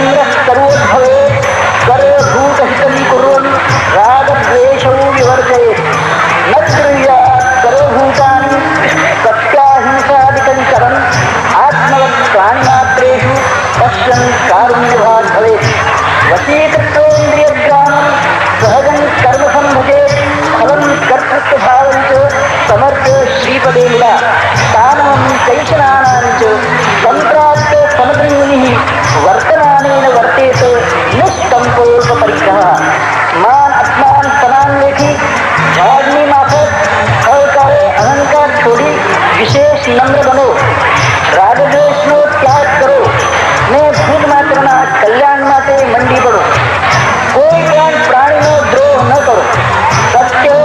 विनम्रः करोद्भवे सर्वभूतहितं कुर्वन् रागद्वेषौ विवर्जयेत् न कुर्यात् सर्वभूतानि सत्याहिंसादिकं चरन् आत्मवत् प्राणिमात्रेषु पश्यन् कारुण्यभाग् भवेत् वशीकृत्वेन्द्रियग्रामं सहजं कर्म सम्भजेत् फलं कर्तृत्वभावं च समर्थ श्रीपदे मिला स्थानमं कैशनानां च सम्प्राप्त समग्रमुनिः वर्तमानेन वर्तेत निष्कम्पोपपरिग्रहः मान अपमान समान लेखी झाड़नी माफक अहंकार अहंकार छोड़ी विशेष नम्र बनो रागद्वेष नो त्याग करो ने भूत मात्રના કલ્યાણ માટે મંડી પડો કોઈ પણ પ્રાણીનો દ્રોહ ન કરો સત્ય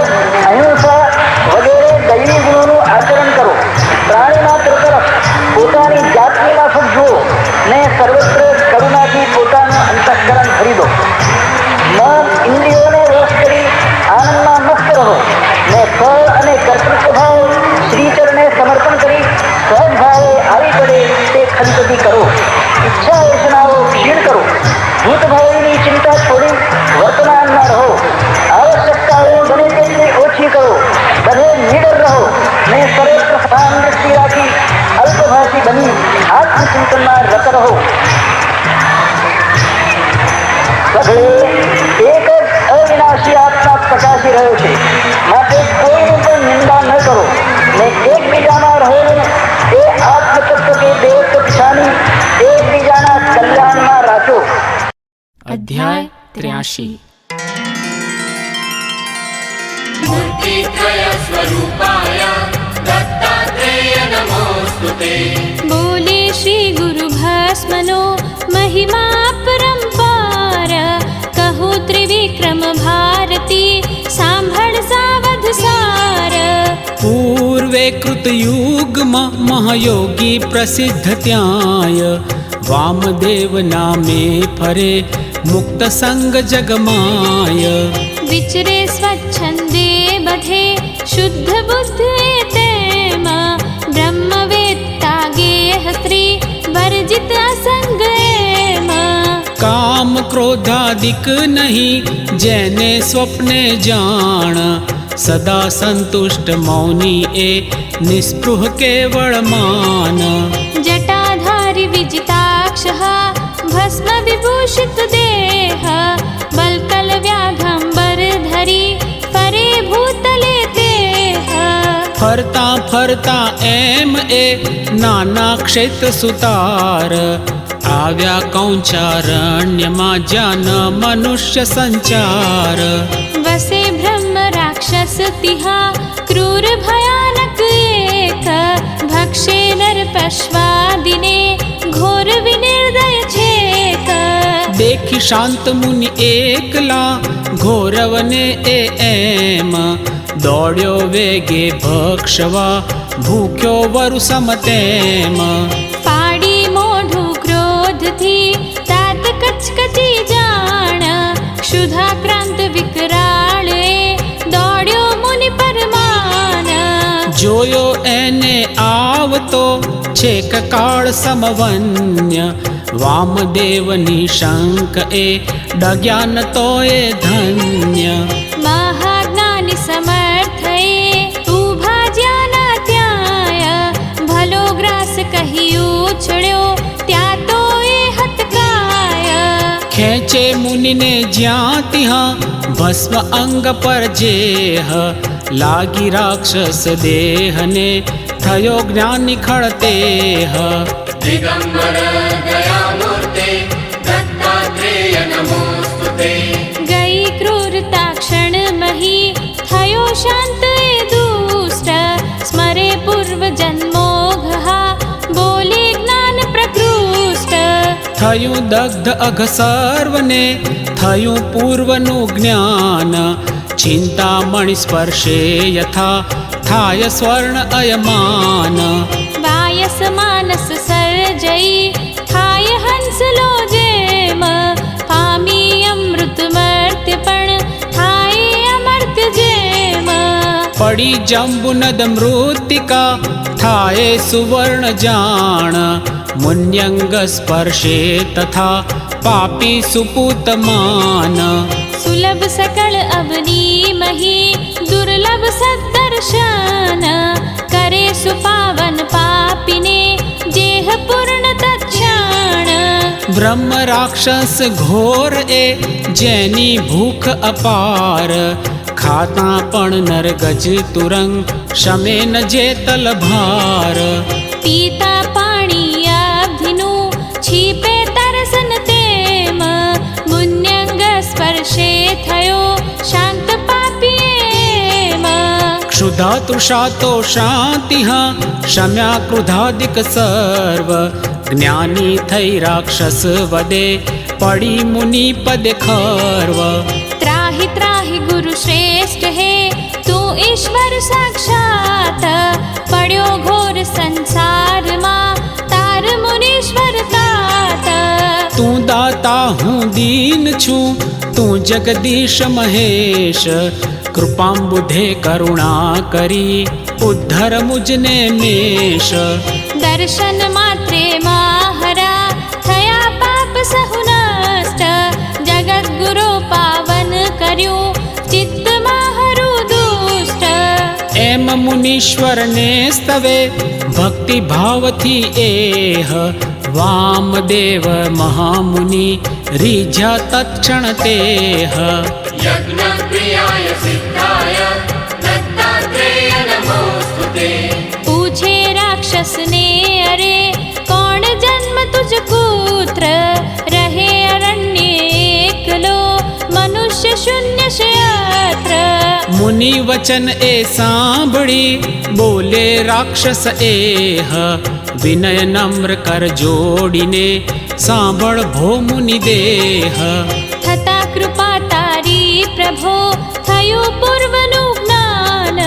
અહિંસા વગેરે દૈવી ગુણોનું આચરણ કરો પ્રાણી માત્ર તરફ પોતાની જાતની માફક જુઓ ને સર્વત્ર કરુણાથી પોતાનું અંતઃકરણ ભરી દો મન ઇન્દ્રિયોને વશ કરી આનંદમાં મસ્ત રહો ને ફળ અને કર્તૃત્વભાવ શ્રીચરણે સમર્પણ કરી સહજ ભાવે આવી પડે તે ખંતથી કરો ઈચ્છા વાસનાઓ ક્ષીણ કરો ભૂત ભાવીની ચિંતા છોડી વર્તમાનમાં રહો આવશ્યકતાઓ બને તેટલી ઓછી કરો બધે નિડર રહો ને સર્વત્ર સમાન દૃષ્ટિ રાખી અલ્પભાષી બની આત્મચિંતનમાં રત રહો સઘળે એક જ અવિનાશી આત્મા પ્રકાશી રહ્યો છે માટે કોઈની પણ નિંદા ન કરો ને એકબીજામાં રહેલું એ આત્મતત્વ કે દેવત્વ પિછાની એકબીજાના કલ્યાણમાં રાખો. અધ્યાય 83 મૂર્તિત્રય સ્વરૂપાય દત્તાત્રેય નમોસ્તુતે. બોલે શ્રી ગુરુ ભસ્મનો મહિમા પરંપાર કહો ત્રિવિક્રમ ભારતી સાંભળ સાવધ સાર. પૂર્વે કૃતયુગમાં મહાયોગી પ્રસિદ્ધ ત્યાંય વામદેવ નામે ફરે મુક્ત સંગ જગમાય. વિચરે સ્વચ્છંદે બધે શુદ્ધ બુદ્ધ તેમ બ્રહ્મવેત્તા ગેહ સ્ત્રી વર્જિત અસંગ એમ. કામ ક્રોધાદિક નહીં જેને સ્વપ્ને જાણ સદા સંતુષ્ટ મૌની એ નિસ્પૃહ કેવળ માન. જટાધારી વિજિતાક્ષ ભસ્મ વિભૂષિત દેહ બલકલ વ્યાઘંબર ધરી ફરે ભૂતલે દેહ. ફરતા ફરતા એમ એ નાના ક્ષેત્ર સુતાર આવ્યા કૌંચારણ્યમાં જ્ઞાન મનુષ્ય સંચાર. વસે બ્રહ્મ રાક્ષસ તિહા ક્રૂર ભયાનક એક ભક્ષે નર પશ્વાદિને ઘોર વિનિર્દય છેક. દેખી શાંત મુનિ એકલા ઘોરવને એમ દોડ્યો વેગે ભક્ષવા ભૂખ્યો વરુ સમતેમ. પાડી મોઢું ક્રોધથી તાત કચકચી જાણ ક્ષુધાક્રાંત વિકરાળ એ દોડ્યો મુનિ પરમાન. જોયો એને આવતો છેક કાળ સમવન્ય વામદેવની શંક એ ડગ્યાન તો એ ધન્ય. મહાજ્ઞાની સમર્થ એ ઊભા જ્યાના ત્યાંય ભલો ગ્રાસ કહી ઉછળ્યો ત્યાં તો એ હતકાય. ખેંચે મુનિને જ્યાં ત્યાં ભસ્મ અંગ પર જેહ લાગી રાક્ષસ દેહને થયો જ્ઞાની ખળતેહ. દિગંબર દયામૂર્તે દત્તાત્રેય નમોસ્તુતે. ગઈ ક્રૂરતા ક્ષણ મહી થયો શાંત એ દુષ્ટ સ્મરે પૂર્વ જન્મોઘ બોલે જ્ઞાન પ્રકૃષ્ટ. થયું દગ્ધ અઘ સર્વને થયું પૂર્વનું જ્ઞાન ચિંતામણિ સ્પર્શે યથા થાય સ્વર્ણ અયમાન. વાયસ માનસ સર્જઈ થાય હંસલો જેમ પામી અમૃત મર્ત્ય પણ થાય અમર્ત્ય જેમ. પડી જંબુનદ મૃત્તિકા થાય સુવર્ણ જાણ મુન્યંગ સ્પર્શે તથા पापी सुपूत मान। सुलभ सकल अवनी मही दुर्लभ सदर्शन, करे सुपावन पापिने जेह पूर्ण तत्क्षण। ब्रह्म राक्षस घोर ए जेनी भूख अपार, खाता पण नर गज तुरंग शमे न जेतल भार। पीता पाणी अब्धिनु छीपे तरसन तेम, मुन्यंग स्पर्शे थयो शांत पापीएम। क्षुधा तृषा तो शांति शम्या क्रुधादिक सर्व, ज्ञानी थई राक्षस वदे पड़ी मुनि पद खर्व। त्राहि त्राहि गुरु श्रेष्ठ है तू ईश्वर साक्षात, पड्यो घोर संसार मा तार मुनीश्वर तात। तू दाता हूँ दीन छू तू जगदीश महेश, कृपाम्बुधे करुणा करी उद्धर मुझने मेष। दर्शन मात्रे माहरा थया पाप सहु नष्ट, जगत गुरु पावन कर्यो चित्त माहरु दुष्ट। एम मुनीश्वर ने स्तवे भक्ति भाव थी एह, वामदेव महामुनि रीझा तत्क्षण तेह। यज्ञ प्रियाय सिद्धाय दत्तात्रेय नमोस्तुते। पूछे राक्षस ने अरे कौन जन्म तुझ पुत्र, रहे अरण्य एकलो मनुष्य शून्य क्षत्र। मुनि वचन ए सांभड़ी बोले राक्षस एह, विनय नम्र कर जोड़ीने सांभळ भो मुनि देह। थता कृपा तारी प्रभो थयो पूर्वनु ज्ञान,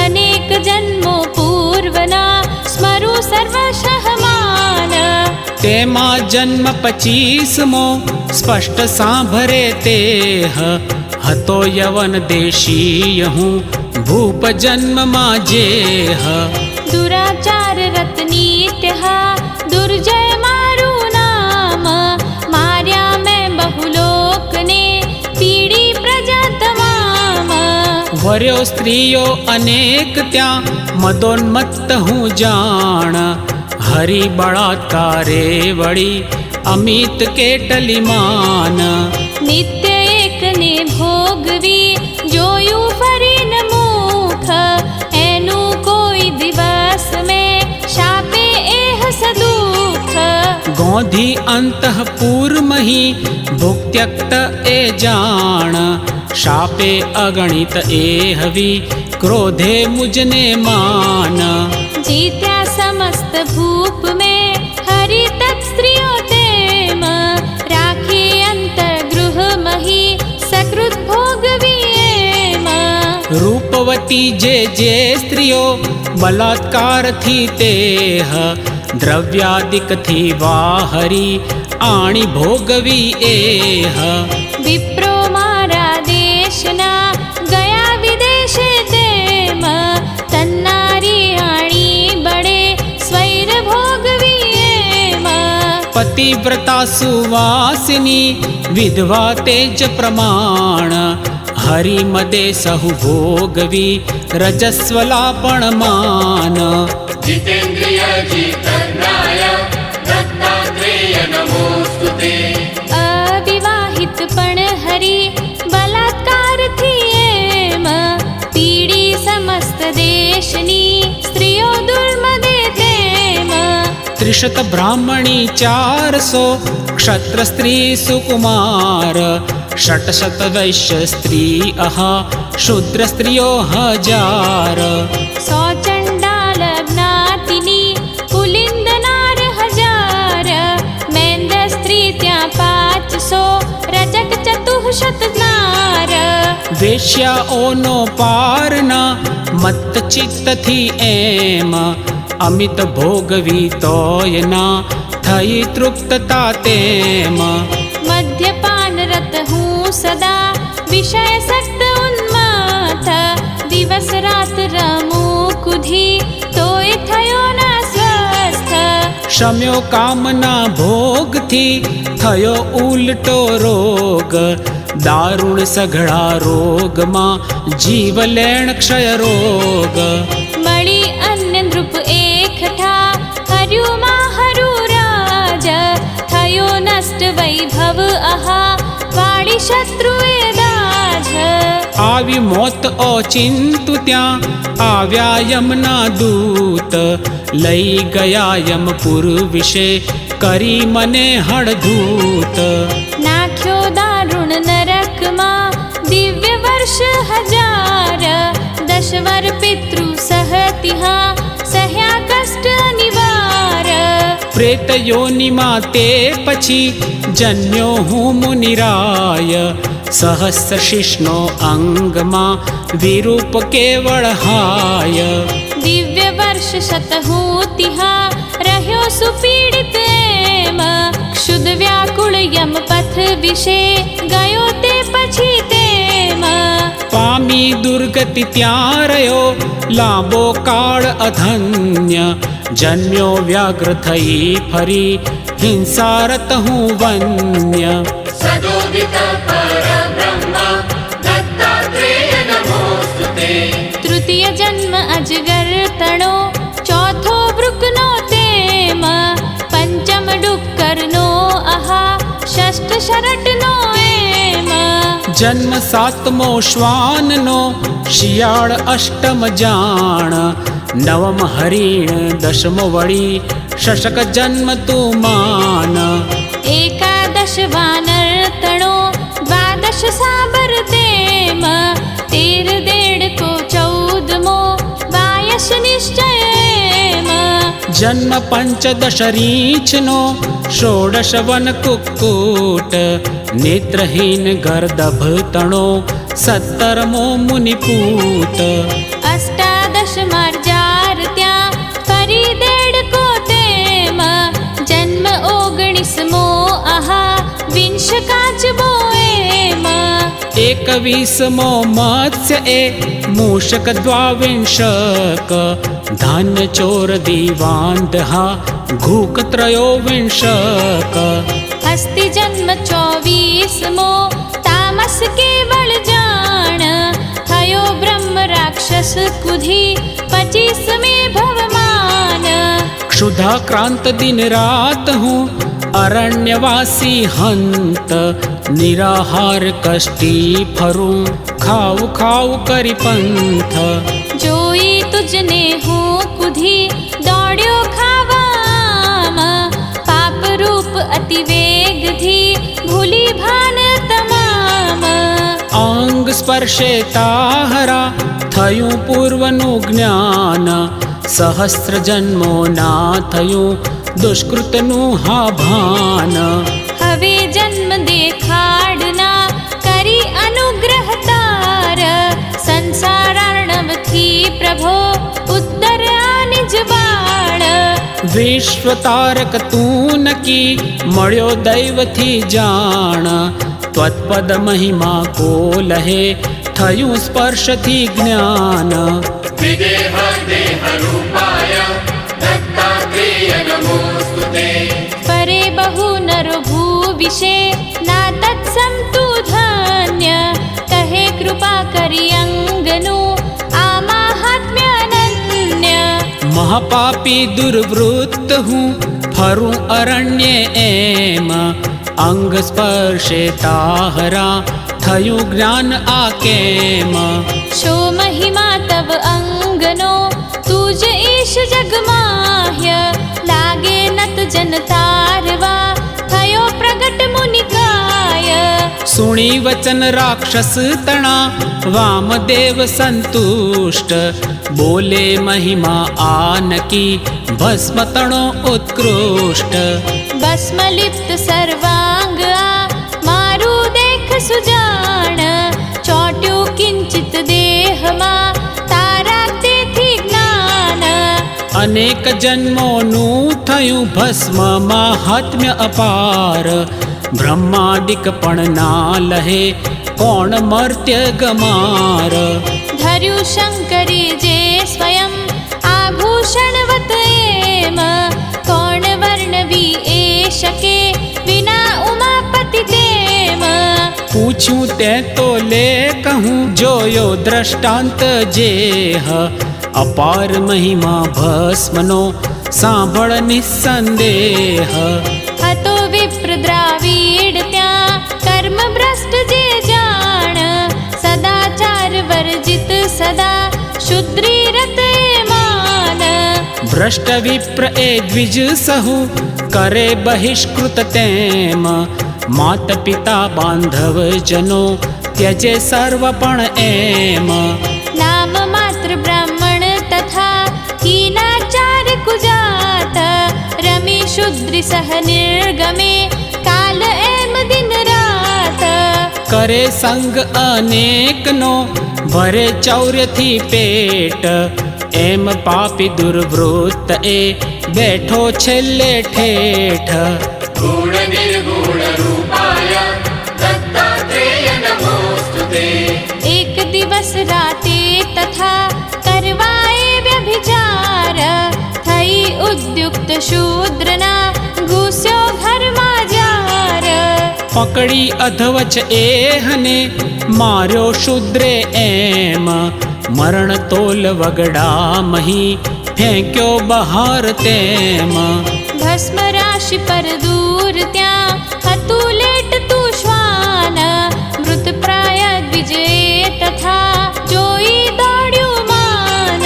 अनेक जन्मो पूर्वना स्मरु सर्वशः मान। तेमा जन्म 25मो स्पष्ट सांभरे तेह, हतो यवन देशीय हूँ भूप जन्म माजेह। दुराचार रत्नीत्यहा दुर्जय मारु नाम, मार्या मैं बहुलोक ने पीड़ी प्रजा तमाम। वर्यो स्त्रियो अनेक त्या मदोन्मत्त हूँ जान, हरि बलात्कारे वड़ी अमित केटली मान। नित्य एक ने भोगवी जोयु फरी न मुख, एनु कोई दिवस में शापे एह सदुख। गोधी अंतःपुर मही भुक्त्यक्त ए जान, शापे अगणित एहवी क्रोधे मुझने मान। जीत्या समस्त भूप में हरि तत् स्त्रियों तेम, राखी अंतर गृह मही सकृत भोगवी एम। रूपवती जे स्त्रियो बलात्कार थी तेह, द्रव्यादिक थी वाहरी आणी भोगवी एह। विप्रो मारा देशना गया विदेशे तेम, तन्नारी आणी बड़े स्वैर भोगवी एम। पतिव्रता सुवासिनी विधवा तेज प्रमाण, हरि मदे सहु भोगवी रजस्वलापण मान। जितेन्द्रिय जितज्ञाय दत्तात्रेय नमोस्तुते। अविवाहित पण हरि बलात्कार थी एम, पीड़ी समस्त देशनी स्त्रियो दुर्मदे तेम। त्रिशत ब्राह्मणी 400 क्षत्र स्त्री सुकुमार, 600 वैश्य स्त्री अहा शूद्र स्त्रियो 1000। सौ चंडाल ज्ञातिनी पुलिंद नार 1000, मैंद स्त्री त्या 500 रजक चतुःशत नार। वेश्या ओनो पारना मत चित्त थी एम, अमित भोगवी तोयना थई तृप्तता तेम। मद्यपान रत हूँ सदा विषय सक्त उन्माथ, दिवस रात रमू कुधी तोय थयो न स्वस्थ। શમ્યો કામના ભોગથી થયો ઉલટો રોગ દારૂણ સઘળા રોગમાં જીવ લેણ ક્ષય રોગ મળી અન્ય નૃપ એકઠા હર્યું માં હરું રાજ થયો નષ્ટ વૈભવ આહા વાળી શત્રુએ દાજ આવી મોત ઓચિંતુ ત્યાં આવ્યા યમના દૂત લઈ ગયા યમપુર વિશે કરી મને હળધૂત નાખ્યો દારૂણ નરકમાં દિવ્ય વર્ષ 1000 દશવર પિતૃ સહતિહા સહ્યા કષ્ટ નિવાર પ્રેત યોનિમાં તે પછી જન્મ્યો હું મુનિરાય સહસ્ર શિષ્ણો અંગમાં વિરૂપ કેવળ હાય દિવ્ય વર્ષ શતહૂતિહા રહ્યો સુપીડિત એમ ક્ષુદ વ્યાકુળ યમ પથ વિશે ગયો તે પછી તેમ પામી દુર્ગતિ ત્યાં રહ્યો લાંબો કાળ અધન્ય જન્મ્યો વ્યાઘ્ર થઈ ફરી હિંસારત હું વન્ય સદોદિત પરબ્રહ્મ દત્તાત્રેય નમોસ્તુતે તૃતીય જન્મ અજગર તણો ચોથો વૃકનો તેમ પંચમ ડુક્કરનો આહા ષષ્ઠ શરટનો એમ જન્મ સાતમો શ્વાનનો શિયાળ અષ્ટમ જાણ નવમ હરિણ દશમો વળી શશક જન્મ તું માન એકાદશ વાનર તણો દ્વાદશ સાબર તેમ 13 દેડકો 14મો વાયસ નિશ્ચય એમ જન્મ પંચદશ રીંછનો ષોડશ વન કુક્કુટ નેત્રહીન ગર્દભ તણો 17મો મુનિપૂત અષ્ટાદશ માર્જાર ત્યાં ફરી દેડકો તેમ જન્મ 19મો આહા વિંશ કાચબો એમ 21મો મત્સ્ય એ મૂષક દ્વાવિંશક ધાન્ય ચોર દીવાંધા ઘૂક ત્રયોવિંશક હસ્તિ જન્મ 24મો તામસ કેવળ જાણ થયો બ્રહ્મ રાક્ષસ કુધી 25મે ભવમાન ક્ષુધાક્રાંત દિન રાત હું અરણ્યવાસી હંત નિરાહાર કષ્ટી ફરું ખાવ ખાવ કરી પંથ જોઈ તુજને હું કુધી દોડ્યો ખાવામ પાપ રૂપ અતિ વેગથી ભૂલી ભાન તમામ અંગ સ્પર્શે તાહરા થયું પૂર્વનું જ્ઞાન સહસ્ત્ર જન્મો ના થયું દુષ્કૃતનું હા ભાન હવે જન્મ દેખાડના કરી અનુગ્રહ તાર સંસારાર્ણવથી પ્રભો ઉત્તર આ નિજ બાળ વિશ્વતારક તું નકી મળ્યો દૈવથી જાણ ત્વત્પદ મહિમા કો લહે થયું સ્પર્શથી જ્ઞાન વિદેહ દેહ રૂપાય દત્તાત્રેય નમોસ્તુતે પરે બહુ નરો ભૂ વિશે ના તત્સમ તું ધન્ય કહે કૃપા કરી અંગનું આ મહાત્મ્ય અનન્ય મહાપાપી દુર્વૃત્ત હું ફરું અરણ્ય એમ અંગ સ્પર્શે તાહરા થયું જ્ઞાન આ કેમ શો મહિમા તવ અંગનો તુજ ઈશ જગમાહ્ય લાગે નત જન તારવા થયો પ્રગટ મુનિકાય સુણી વચન રાક્ષસ તણા વામદેવ સંતુષ્ટ બોલે મહિમા આ નકી ભસ્મ તણો ઉત્કૃષ્ટ ભસ્મ લિપ્ત સર્વાંગ આ મારું દેખ સુજાણ ચોટ્યું કિંચિત દેહમાં તારા તેથી જ્ઞાન અનેક જન્મોનું થયું ભસ્મ મહાત્મ્ય અપાર બ્રહ્માદિક પણ ના લહે કોણ મર્ત્ય ગમાર ધર્યું શંકરી જે સ્વયં આભૂષણવત એમ કોણ કોણ વર્ણવી એ શકે વિના ઉમાપતિ તેમ. પૂછ્યું તે તો લે કહું જોયો દ્રષ્ટાંત જેહ. અપાર મહિમા ભસ્મનો સાંભળ નિસંદેહ. હતો વિપ્ર દ્રાવિડ ત્યાં કર્મ ભ્રષ્ટ જે જાણ. સદાચાર વર્જિત સદા શુદ્રી રત એ માન. ભ્રષ્ટ વિપ્ર એ દ્વિજ સહુ કરે બહિષ્કૃત તેમ. માત પિતા બાંધવ જનો ત્યજે સર્વ પણ એમ. નામ માત્ર બ્રાહ્મણ તથા હીનાચાર કુજાત. રમી શુદ્રી સહ નિર્ગમે કાલ એમ દિન રાત. કરે સંગ અનેકનો ભરે ચૌર્યથી પેટ. એમ પાપી દુર્વૃત્ત એ બેઠો છેલ્લે ઠેઠ. गुण निर्गुण रूपाय दत्तात्रेय नमोस्तुते. એક દિવસ રાતે તથા કરવાએ વ્યભિચાર. થઈ ઉદ્યુક્ત શૂદ્રના ઘૂસ્યો ઘરમાં જાર. પકડી અધવચ એહને માર્યો શૂદ્રે એમ. મરણ તોલ વગડા મહી ફેંક્યો બહાર તેમ. ભસ્મ રાશિ પર દૂર ત્યાં હતું લેટતું શ્વાન. મૃત પ્રાય દ્વિજે તથા જોઈ દોડ્યું માન.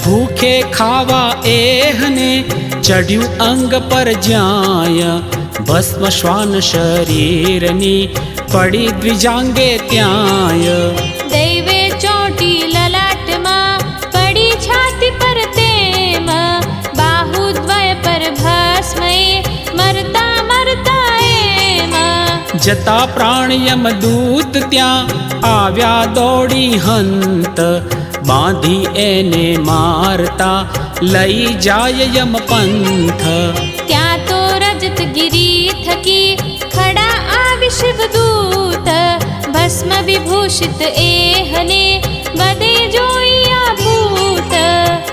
ભૂખે ખાવા એહને ચઢ્યું અંગ પર જ્યાય. ભસ્મ શ્વાન શરીરની પડી દ્વિજાંગે ત્યાંય. દૈવે ચોટી લલાટમાં પડી છાતી પર તેમ. બાહુદ્વય પર ભસ્મએ મરતા મરતા એમ. જતા પ્રાણ યમદૂત ત્યાં આવ્યા દોડી હંત. બાંધી એને મારતા લઈ જાય યમપંથ. ત્યાં તો રજત ગિરી થકી ખડા આવી શિવદૂત. ભસ્મ વિભૂષિત એહને બધે જોઈ આ ભૂત.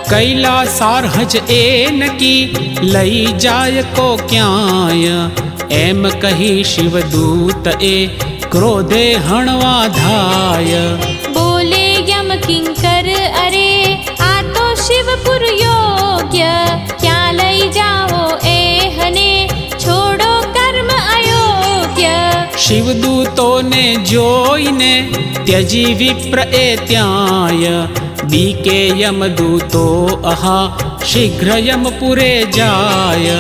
કૈલાસાર્હજ એ નકી લઈ જાય કો ક્યાંય. એમ કહી શિવદૂત એ ક્રોધે હણવા ધાય. બોલે યમ કિંકર અરે આ તો શિવપુર યોગ્ય. ક્યાં લઈ જાઓ એહને છોડો કર્મ અયોગ્ય. શિવદૂતોને જોઈને ત્યજી વિપ્ર એ ત્યાંય. બીકે યમદૂતો અહા શીઘ્ર યમપુરે જાય.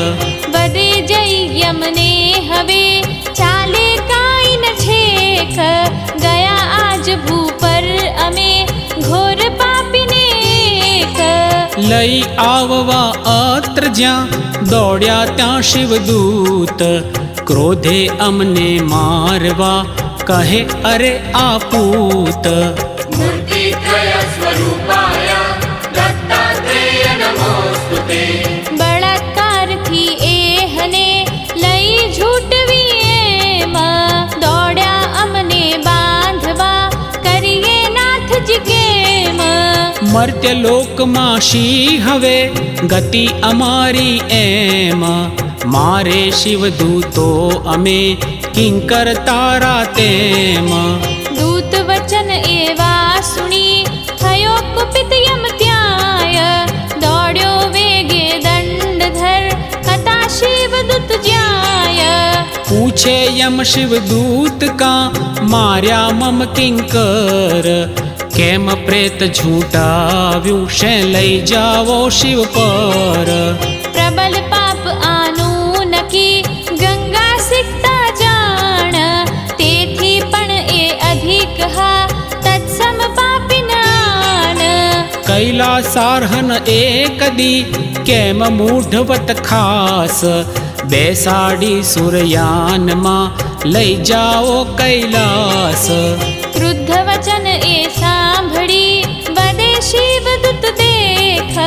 બધે જઈ યમને હવે ચાલે કાંઈ ન છેક. ગયા આજ ભૂપર અમે ઘોર પાપીને એક. લઈ આવવા અત્ર જ્યાં દોડ્યા ત્યાં શિવદૂત. ક્રોધે અમને મારવા કહે અરે આ પૂત. मूर्तित्रय स्वरूपाय दत्तात्रेय नमोस्तुते. બળાત્કારથી એહને લઈ ઝૂંટવી એમ. દોડ્યા અમને બાંધવા કરીએ નાથજી કેમ. મર્ત્ય લોકમાં શી હવે ગતિ અમારી એમ. મારે શિવદૂતો અમે કિંકર તારા તેમ. દૂત વચન એવા સુણી થયો કુપિત યમ ત્યાંય. દોડ્યો વેગે દંડધર હતા શિવદૂત જ્યાય. પૂછે યમ શિવદૂત કા માર્યા મમ કિંકર. કેમ પ્રેત ઝૂંટાવ્યું શે લઈ જાવો શિવ પર. પ્રબલ પાપ આનું નકી ગંગા સિકતા જાણ. તેથી પણ એ અધિક હા તત્સમ પાપિનાન. કૈલાસાર્હન એકદી કેમ મૂઢવત ખાસ. બેસાડી સુરયાનમાં લઈ જાઓ કૈલાસ. ક્રુદ્ધ વચન એ સાંભળી બધે શિવદૂત દેખ.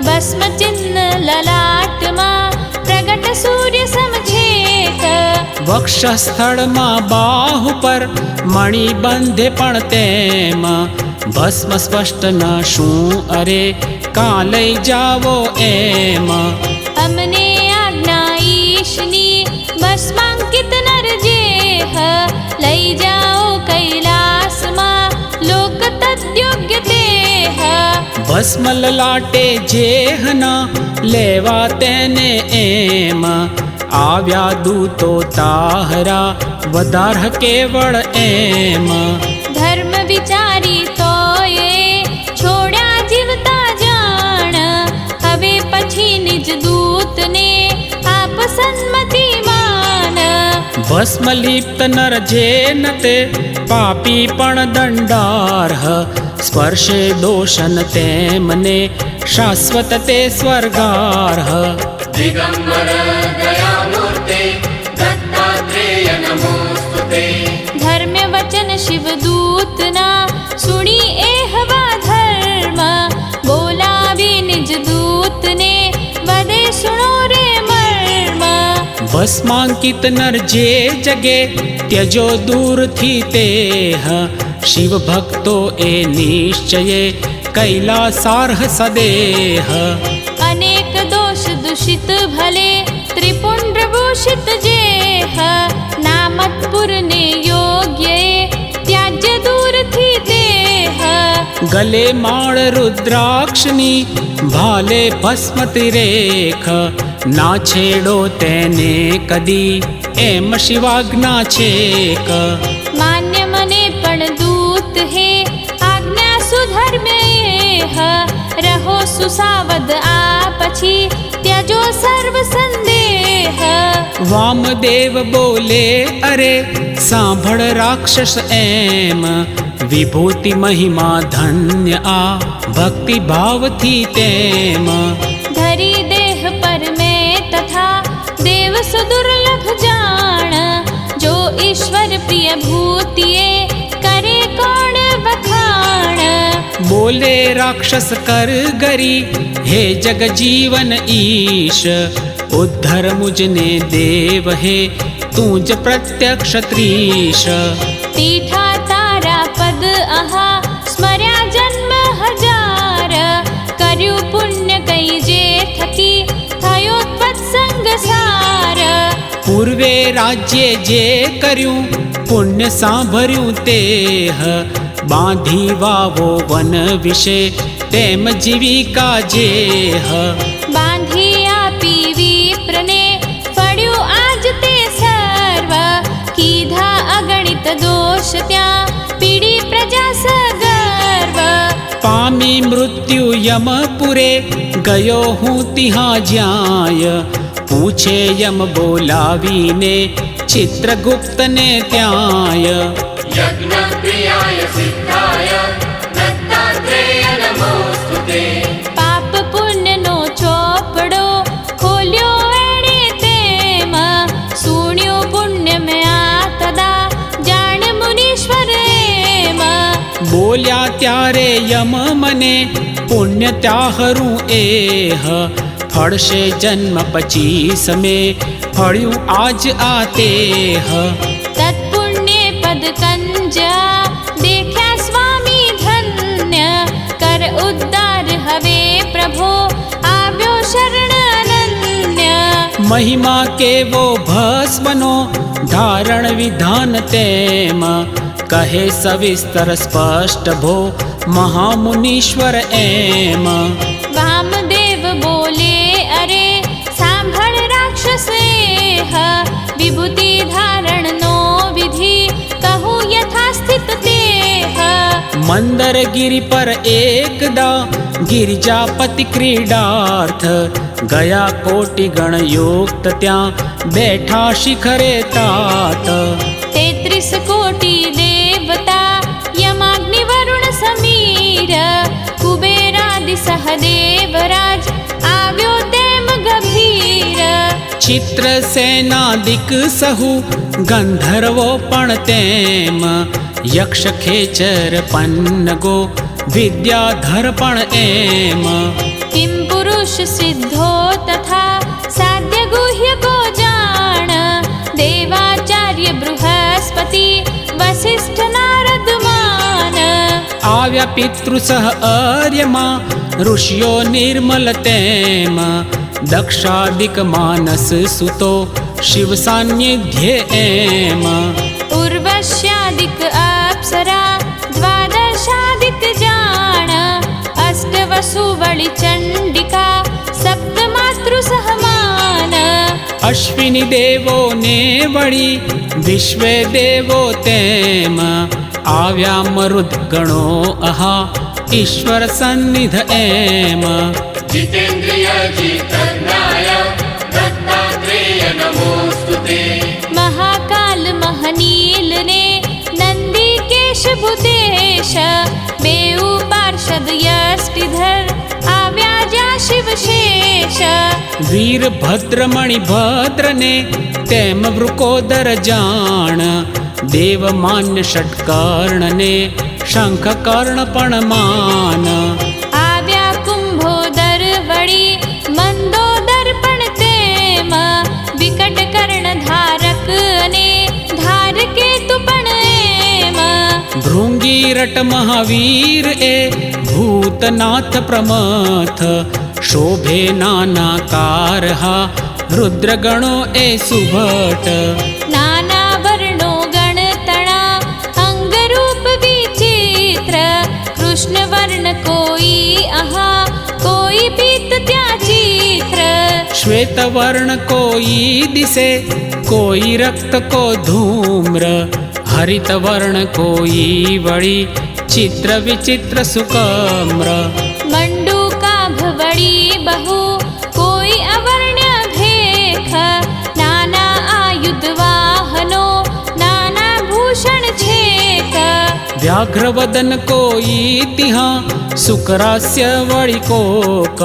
ભસ્મ ચિહ્ન લલાટમાં પ્રગટ સૂર્ય સમછેક. વક્ષસ્થળમાં બાહુ પર મણિ બંધે પણ તેમ. ભસ્મ સ્પષ્ટ ન શું અરે કા લઈ જાવો એમ. અમને આ ભસ્મ લલાટે જેહના લેવા તેને એમ આવ્યા દૂતો તાહરા વધાર કેવળ એમ ધર્મ વિચારી તોય છોડ્યા જીવતા જાણ હવે પછી નિજ દૂતને આપ સન્મતિ માન ભસ્મ લિપ્ત નર જે નતે પાપી પણ દંડાર્હ સ્પર્શે દોષન તેમને શાશ્વત તે સ્વર્ગાર્હ દિગંબર દયામૂર્તે દત્તાત્રેય નમોસ્તુતે ધર્મ્ય વચન શિવદૂતના સુણી એહવા ધર્મ બોલાવી નિજ દૂતને વદે સુણો રે મર્મ ભસ્માંકિત નર જે જગે ત્યજો દૂરથી તેહ શિવ ભક્તો એ નિશ્ચયે કૈલાસાર્હ સદેહ અનેક દોષ દૂષિત ભલે ત્રિપુંડ્ર ભૂષિત જેહ નામતપુરને યોગ્ય ત્યાજ્ય દૂરથી દેહ ગલે માળ રુદ્રાક્ષની ભાલે ભસ્મ તિરેખ ના છેડો તેને કદી એમ શિવાજ્ઞા છેક માન્ય મને પણ દૂત હે આજ્ઞા સુધર્મ્ય રહો સુસાવદ આ પછી ત્યજો સર્વ સંદેહ વામદેવ બોલે અરે સાંભળ રાક્ષસ એમ વિભૂતિ મહિમા ધન્ય આ ભક્તિ ભાવથી તેમ ધરી દેહ પર મેં તથા દેવ સુદુર્લભ જાણ જો ઈશ્વર પ્રિય ભૂતિએ કરે કોણ વખાણ બોલે રાક્ષસ કર ગરી હે જગજીવન ઈશ ઉદ્ધર મુજને દેવ હે તું જ પ્રત્યક્ષ ત્રીશ તીઠા તારા પદ અહા સ્મર્યા જન્મ હજાર કર્યું પુણ્ય કઈ જે થકી થયો ત્વત્સંગ સાર પૂર્વે રાજ્ય જે કર્યું પુણ્ય સાંભળ્યું તેહ બાંધી વાવો વન વિશે તેમ જીવિકા જેહ બાંધી આપી વિપ્રને ફળ્યું આજ તે સર્વ કીધા અગણિત દોષ ત્યાં પીડી પ્રજા સગર્વ પામી મૃત્યુ યમપુરે ગયો હું તિહાં જ્યાય પૂછે યમ બોલાવીને ચિત્રગુપ્તને ત્યાંય યજ્ઞ પ્રિયાય સિદ્ધાય દત્તાત્રેય નમોસ્તુતે પાપ પુણ્યનો ચોપડો ખોલ્યો એણે તેમ સુણ્યું પુણ્ય મેં આ તદા જાણ મુનીશ્વર એમ બોલ્યા ત્યારે યમ મને પુણ્ય ત્યાહરું એહ ફળશે જન્મ પછી સમે ફળ્યું આજ આ તેહ તત્પુણ્ય પદ કંજા દેખ્યા સ્વામી ધન્ય કર ઉદ્ધાર હવે પ્રભો આવ્યો શરણ અનન્ય મહિમા કેવો ભસ્મનો ધારણ વિધાન તેમ કહે સવિસ્તર સ્પષ્ટ ભો મહામુનીશ્વર એમ વામદેવ બોલે અરે સાંભળ રાક્ષસ વિભૂતિ ધારણનો વિધિ કહું યથાસ્થિત તેહ મંદર ગિરિ પર એકદા ગિરિજાપતિ ક્રીડાર્થ ગયા કોટિ ગણ યુક્ત ત્યાં બેઠા શિખરે તાત 33 કોટી દેવતા યમાગ્નિ વરુણ સમીર કુબેરાદિ સહદેવરાજ આવ્યો તેમ ગભીર ચિત્રસેનાદિક સહુ ગંધર્વો પણ તેમ યક્ષ ખેચર પન્નગો વિદ્યાધર પણ એમ કિમ પુરુષ સિદ્ધો તથા સાધ્ય ગુહ્ય કો જાણ દેવાચાર્ય બૃહસ્પતિ વસિષ્ઠ નારદ માન આવ્યા પિતૃ સહ આર્યમાં ઋષિઓ નિર્મલ તેમ દક્ષાદિક માનસ સુતો શિવ સાન્નિધ્ય એમ ઉર્વશ્યાદિક અપ્સરા દ્વાદશાદિક જાણ અષ્ટવસુ चण्डिका सप्तमातृ सहमान अश्विनी देवो ने वळी विश्वे देवो तेम आव्या मरुद गणो अहा ईश्वर सन्निध एम जितेन्द्रिय जितज्ञाय दत्तात्रेय नमोस्तुते महाकाल महनील ने नंदीकेश भूतेश बेऊ पार्षद यष्टिधर आव्याजा शिवशेष वीरभद्रमणि भद्र ने तेम वृकोदर जाण देवमान्य षट्कर्ण ने शंख कर्ण पण मान आव्या कुंभोदर वड़ी मंदोदर पण तेम विकट कर्ण धारक ने धार के तुपण एम भृंगीरट महावीर ए भूतनाथ प्रमथ शोभे नानाकार हा रुद्रगणो ए सुभट नाना वर्णो गणतणा अंग रूप विचित्र कृष्ण वर्ण कोई अहा कोई पीत त्याचित्र श्वेत वर्ण कोई दिसे कोई रक्त को धूम्र हरित वर्ण कोई वड़ी चित्र विचित्र सुकम्र मंडूका भवड़ी बहु कोई अवर्ण्य भेख नाना आयुध वाहनो नाना भूषण छेक व्याघ्र वदन कोई तिहा सुकरास्य वड़ी कोक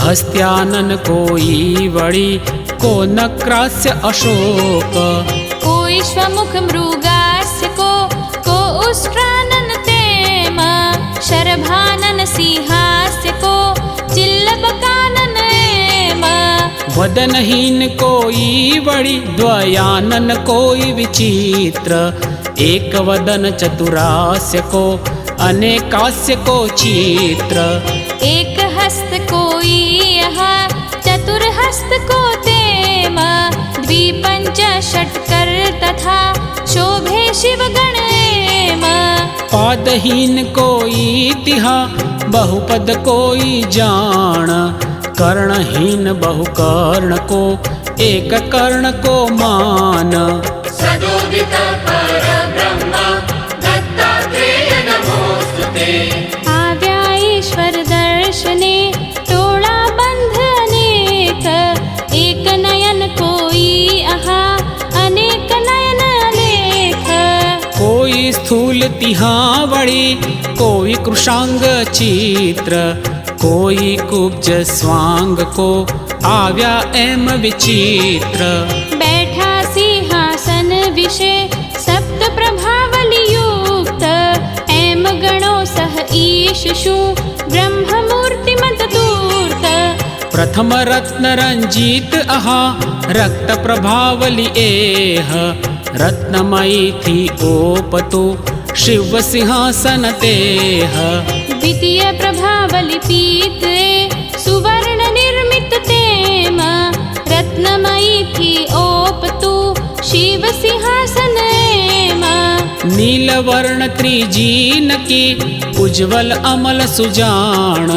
हस्त्यानन कोई वड़ी को नक्रास्य अशोक कोई श्वमुख मृगास्य को उष्ट्रानन तेम शरभानन सिंहास्य को चिल्लब कानन एम वदनहीन कोई वड़ी द्वयानन कोई विचित्र एक वदन चतुरास्य को अनेकास्य को चित्र एक हस्त कोई यहाँ चतुर्हस्त को तेम द्विपंच षट्कर तथा शोभे शिव गण एम पादहीन कोई तिहा बहुपद कोई जान कर्णहीन बहुकर्ण को एक कर्ण को मान सदोदित परब्रह्म दत्तात्रेय नमोस्तुते आव्या ईश्वर दर्शने टोळा बंध अनेक एक नयन कोई अहा अनेक नयन अलेख कोई स्थूल तिहा वड़ी कोई कृशांग चित्र कोई कुब्ज स्वांग को आव्या एम विचित्र बैठा सिंहासन विषे सप्त प्रभावली युक्त एम गणो सह ईशु ब्रह्म मूर्तिमत दूर्त प्रथम रत्न रंजित अहा रक्त प्रभावली एह रत्नमयी थी ओपतु शिव सिंहासन तेह द्वितीय प्रभावली पीत सुवर्ण निर्मित तेम रत्नमयी थी ओपतु शिव सिंहासन एम नीलवर्ण त्रिजीन की उज्ज्वल अमल सुजान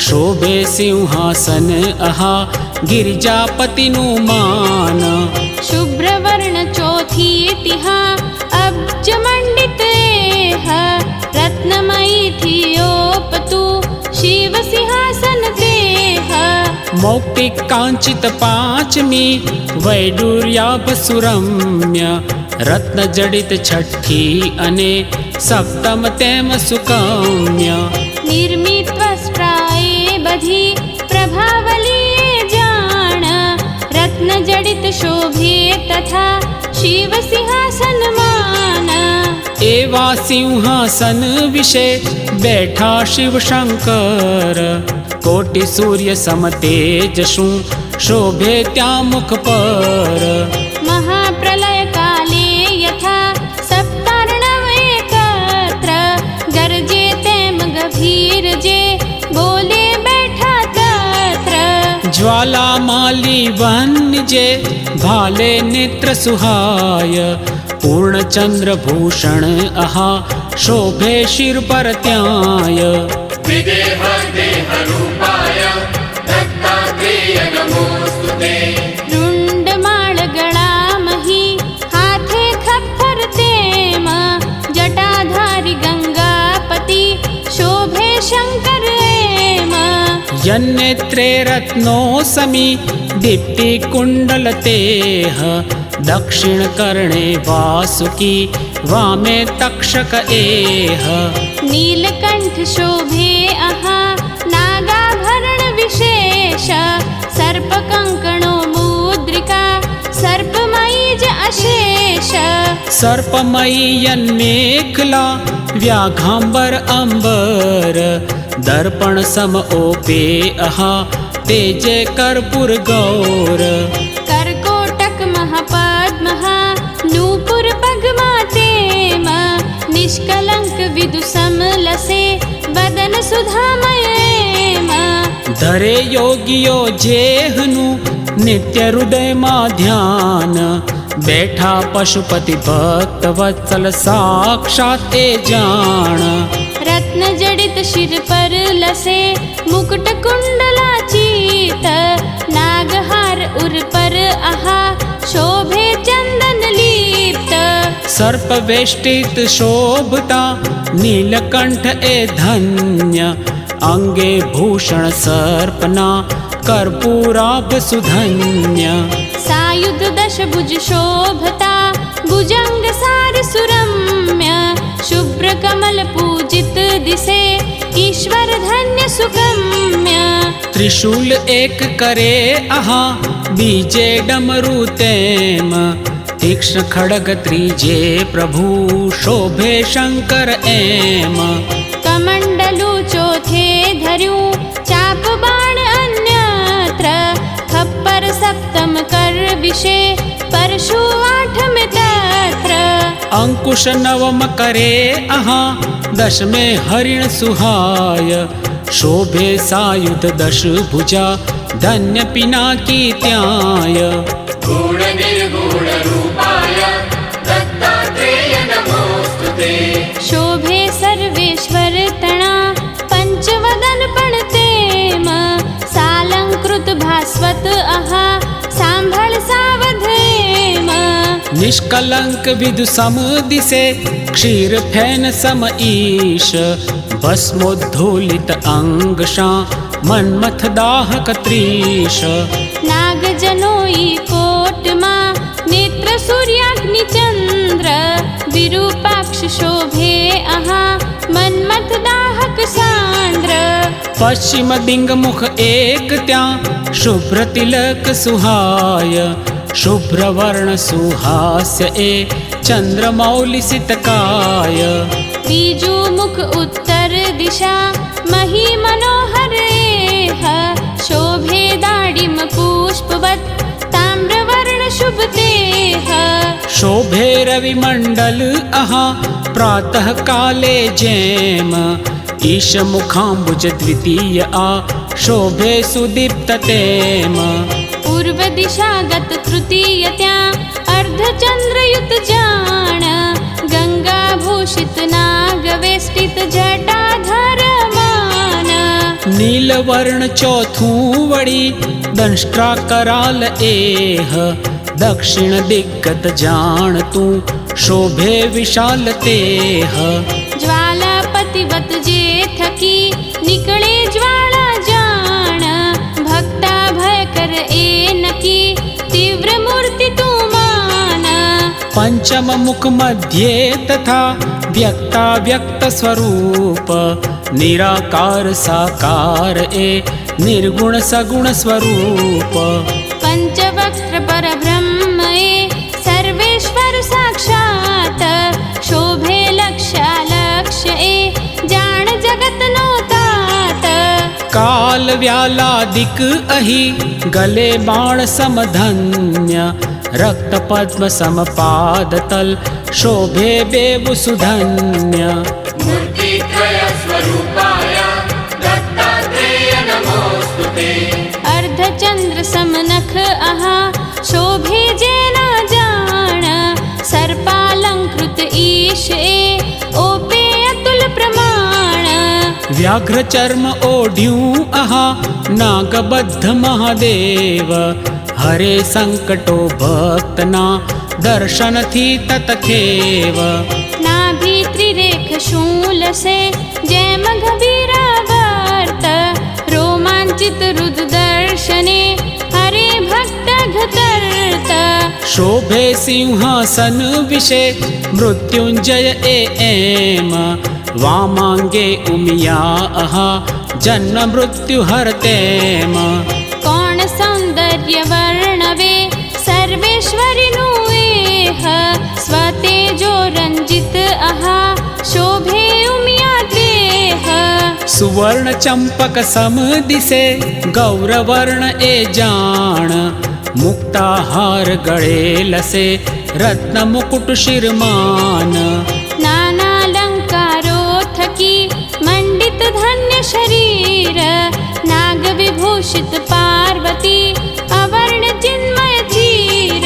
शोभे सिंहासन अहा गिरिजापति नु मान शुभ्रवर्ण चौथी तिहा अब्ज मंडित रत्नमयी थी ओपतु शिव सिंहासन तेह मौक्तिक कांचित पांचमी वैडूर्याभ सुरम्य रत्न जडित छठी अने सप्तम तेम सुकम्य निर्मित्वस्त्राये बधी प्रभावली जान रत्न जडित शोभे तथा शिव सिंहासन मान एवा सिंहासन विषे बैठा शिव शंकर कोटि सूर्य समतेजसु शोभे त्या मुख पर महाप्रलय काले यथा सप्तार्णव एकत्र गर्जे तेम गभीर जे बोले बैठा तत्र ज्वालामाली वन्य जे भाले नेत्र सुहाय पूर्ण चंद्र भूषण अहा शोभे शिर पर त्याय विदेह देहरूपाय दत्तात्रेय नमोस्तुते रुण्डमाळगळा मही हाथे खप्पर तेम जटाधारी गंगापति शोभे शंकर एम यन्नेत्रे रत्नो समी दीप्ति कुण्डलतेह दक्षिणकर्णे वासुकी वामे तक्षक एह नीलकंठ शोभे अहा नागाभरण विशेष सर्प कंकणो मुद्रिका सर्पमयी ज अशेष सर्पमयी यन्मेखला व्याघांबर अंबर दर्पण सम ओपे अहा तेजे कर्पूर गौर करकोटक महापद्महा नूपुर पद्मातेम निष्कलंक विदु समलसे वदन सुधामयेम धरे योगियो जेहनु नित्य हृदय मा ध्यान बैठा पशुपति भक्त वत्सल साक्षात ए जान रत्न जडित शिर पर लसे मुकुट कुंडला चीत नागहार उर पर आहा शोभे चंदन लीप्त सर्प वेष्टित शोभता नीलकंठ ए धन्य अंगे भूषण सर्पना कर्पूराभ सुधन्य सायुध दश भुज शोभता भुजंग सार सुरम्य शुभ्र कमल पूजित दिसे ईश्वर धन्य सुगम्य त्रिशूल एक करे अहा बीजे डमरू तेम तीक्ष्ण खड़ग त्रिजे प्रभु शोभे शंकर एम कमंडलु चौथे धर्यु चाप बाण अन्यत्र खप्पर सप्तम कर विषे परशु आठम तत्र अंकुश नवम करे अहा दशमे हरिण सुहाय शोभे सायुध दश भुजा धन्य पिनाकी त्याय गुण निर्गुण रूपाय दत्तात्रेय नमोस्तुते शोभे सर्वेश्वर तणा पंचवदन पणतेम सालंकृत भास्वत अहा सांभळ सावधेम निष्कलंक विदु सम दिसे क्षीर फैन सम ईश भस्मोद्धूलित अंगशा मन्मथ दाहक त्रीश नाग जनोई कोट मा नेत्र सूर्याग्नि चंद्र विरूपाक्ष शोभे अहा मन्मथ दाहक सांद्र पश्चिम दिंग मुख एक त्या शुभ्र तिलक सुहाय शुभ्र वर्ण सुहास्य ए चंद्रमौलि सितकाय बीजू मुख उत्तर दिशा मही मनोहर एह शोभे दाडिम पुष्पवत् ताम्रवर्ण शुभ देह शोभे रवि मंडल अहा प्रातः काले जैम ईश मुखाम्बुज द्वितीय आ शोभे सुदीप्त तेम पूर्व दिशा गत तृतीय त्या अर्धचंद्रयुत जान गंगा भूषित नाग वेष्टित जटाधर मान नीलवर्ण चौथू वड़ी दंष्ट्रा कराल एह दक्षिण दिग्गत जान तू शोभे विशाल तेह ज्वालापतिवत जेठकी निकले ज्वाला जान भक्ता भयकर एनकी तीव्र मूर्ति तू मान पंचम मुख मध्ये तथा व्यक्ता व्यक्त स्वरूप निराकार साकार ए निर्गुण सगुण स्वरूप पंचवक्त्र परब्रह्म ए सर्वेश्वर साक्षात शोभे लक्ष्य ए जान जगत नोतात काल व्यालादिक अहि गले बाण समधन्य रक्त पद्म समपाद तल शोभे बेबु सुधन्य मूर्तित्रय स्वरूपाय दत्तात्रेय नमोस्तुते अर्धचंद्र समनख अहा शोभे जेना जान सर्पालंकृत ईश ए ओपे अतुल प्रमाण व्याघ्र चर्म ओढ़्यूं अहा नागबद्ध महादेव हरे संकटो भक्तना दर्शन थी ततखेव नाभि त्रिरेख शूल से जय मघवीरा वर्त रोमांचित रुद्र दर्शने हरे भक्त घकर्त शोभे सिंहासन विषे मृत्युंजय एम वामांगे उमिया अहा जन्म मृत्यु हरतेम कौन सौंदर्य वर्णवे सर्वेश्वरी नुएह स्वतेजो रंजित अहा शोभे उमिया देह सुवर्ण चंपक सम दिसे गौरवर्ण ए जान मुक्ताहार गळे लसे रत्न मुकुट शिरमान नानालंकारो थकी मंडित धन्य शरीर नाग विभूषित पार्वती अवर्ण चिन्मय चीर